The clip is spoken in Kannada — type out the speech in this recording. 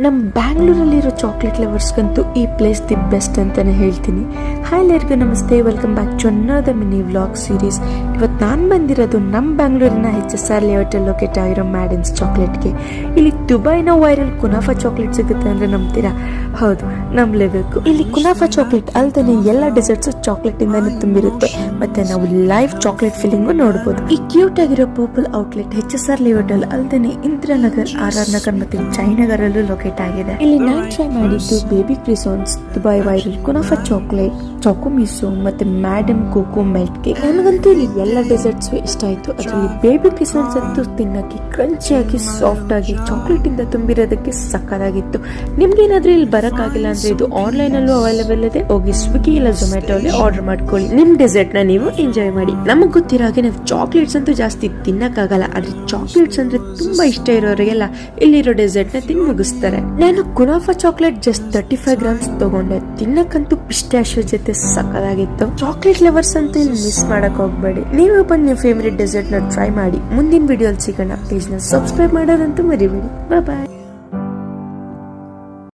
ನಮ್ಮ ಬ್ಯಾಂಗ್ಳೂರಲ್ಲಿರೋ ಚಾಕ್ಲೇಟ್ ಲವರ್ಸ್ಗಂತೂ ಈ ಪ್ಲೇಸ್ ದಿ ಬೆಸ್ಟ್ ಅಂತಾನೆ ಹೇಳ್ತೀನಿ. ಹಾಯ್ ಎಲ್ಲರಿಗೂ ನಮಸ್ತೆ, ವೆಲ್ಕಮ್ ಬ್ಯಾಕ್ ಟು ಅನ್ನದ ಮಿನಿ ವ್ಲಾಗ್ ಸೀರೀಸ್. ಇವತ್ತು ನಾನು ಬಂದಿರೋದು ನಮ್ಮ ಬ್ಯಾಂಗ್ಳೂರಿನ HSR ಲೇಔಟಲ್ಲಿ ಲೊಕೇಟ್ ಆಗಿರೋ ಮ್ಯಾಡನ್ಸ್ ಚಾಕ್ಲೇಟ್ಗೆ. ಇಲ್ಲಿ ದುಬೈನ ವೈರಲ್ ಕುನಾಫಾ ಚಾಕ್ಲೇಟ್ ಸಿಗುತ್ತೆ ಅಂದರೆ ನಂಬ್ತೀರಾ? ಹೌದು, ನಂಬಲೇಬೇಕು. ಇಲ್ಲಿ ಕುನಾಫಾ ಚಾಕ್ಲೇಟ್ ಅಲ್ದೇ ಎಲ್ಲ ಡೆಸರ್ಟ್ಸು ಚಾಕ್ಲೇಟಿಂದಾನೇ ತುಂಬಿರುತ್ತೆ. ಮತ್ತೆ ನಾವು ಲೈವ್ ಚಾಕ್ಲೇಟ್ ಫೀಲಿಂಗು ನೋಡ್ಬೋದು. ಈ ಕ್ಯೂಟ್ ಆಗಿರೋ ಪರ್ಪಲ್ ಔಟ್ಲೆಟ್ HSR ಲೇಔಟಲ್ಲಿ ಅಲ್ದೇ ಇಂದಿರಾನಗರ್, RR ನಗರ್ ಮತ್ತೆ ಜಯನಗರಲ್ಲೂ ಲೊಕೇಟ್ ಆಗಿದೆ. ಇಲ್ಲಿ ನಾನು ಟ್ರೈ ಮಾಡಿದ್ದು ಬೇಬಿ ಕ್ರಿಸಾನ್ಸ್, ದುಬೈ ವೈರಲ್ ಕುನಾಫಾ ಚಾಕ್ಲೇಟ್, ಚಾಕೋಮಿಸೋ ಮತ್ತೆ ಮ್ಯಾಡಮ್ ಕೋಕೋ ಮೆಲ್ಟ್ ಕೇಕ್. ನನಗಂತೂ ಇಲ್ಲಿ ಎಲ್ಲ ಡೆಸರ್ಟ್ಸ್ ಇಷ್ಟ ಆಯ್ತು. ಅದರಲ್ಲಿ ಬೇಬಿ ಕ್ರಿಸಾನ್ಸ್ ಅಂತೂ ತಿನ್ನಕ್ಕೆ ಕ್ರಂಚಿ ಆಗಿ ಸಾಫ್ಟ್ ಆಗಿ ಚಾಕ್ಲೇಟ್ ಇಂದ ತುಂಬಿರೋದಕ್ಕೆ ಸಕ್ಕತ್ತಾಗಿತ್ತು. ನಿಮ್ಗೇನಾದ್ರೂ ಇಲ್ಲಿ ಬರಕ್ಕಾಗಿಲ್ಲ ಅಂದ್ರೆ ಇದು ಆನ್ಲೈನ್ ಅಲ್ಲೂ ಅವೈಲೇಬಲ್ ಇದೆ. ಹೋಗಿ ಸ್ವಿಗ್ಗಿ ಇಲ್ಲ ಝೊಮ್ಯಾಟೊ ಅಲ್ಲಿ ಆರ್ಡರ್ ಮಾಡ್ಕೊಳ್ಳಿ. ನಿಮ್ ಡೆಸರ್ಟ್ ನ ನೀವು ಎಂಜಾಯ್ ಮಾಡಿ. ನಮಗ್ ಗೊತ್ತಿರೋ ಹಾಗೆ ನಾವು ಚಾಕ್ಲೇಟ್ಸ್ ಅಂತೂ ಜಾಸ್ತಿ ತಿನ್ನಕ್ಕಾಗಲ್ಲ, ಆದ್ರೆ ಚಾಕ್ಲೇಟ್ಸ್ ಅಂದ್ರೆ ತುಂಬಾ ಇಷ್ಟ ಇರೋರಿಗೆಲ್ಲ ಇಲ್ಲಿರೋ ಡೆಸರ್ಟ್ ನ ತಿನ್ ಮುಗಿಸ್ತಾರೆ. ನಾನು ಕುನಾಫಾ ಚಾಕ್ಲೇಟ್ ಜಸ್ಟ್ 35 ಗ್ರಾಮ್ಸ್ ತಗೊಂಡೆ. ತಿನ್ನಕ್ಕಂತೂ ಪಿಸ್ಟಾಶಿಯೋ ಜೊತೆ ಸಕ್ಕತ್ತಾಗಿತ್ತು. ಚಾಕ್ಲೇಟ್ ಲವರ್ಸ್ ಅಂತೂ ಇಲ್ಲಿ ಮಿಸ್ ಮಾಡಕ್ ಹೋಗ್ಬೇಡಿ. ನೀವು ಬಂದು ನಿಮ್ಮ ಫೇವರೇಟ್ ಡೆಸರ್ಟ್ ನ ಟ್ರೈ ಮಾಡಿ. ಮುಂದಿನ ವಿಡಿಯೋ ಸಿಗೋಣ. ಪ್ಲೀಸ್ ನ ಸಬ್ಸ್ಕ್ರೈಬ್ ಮಾಡೋದಂತೂ ಮರಿಬೇಡಿ. ಬಾಯ್ ಬಾಯ್.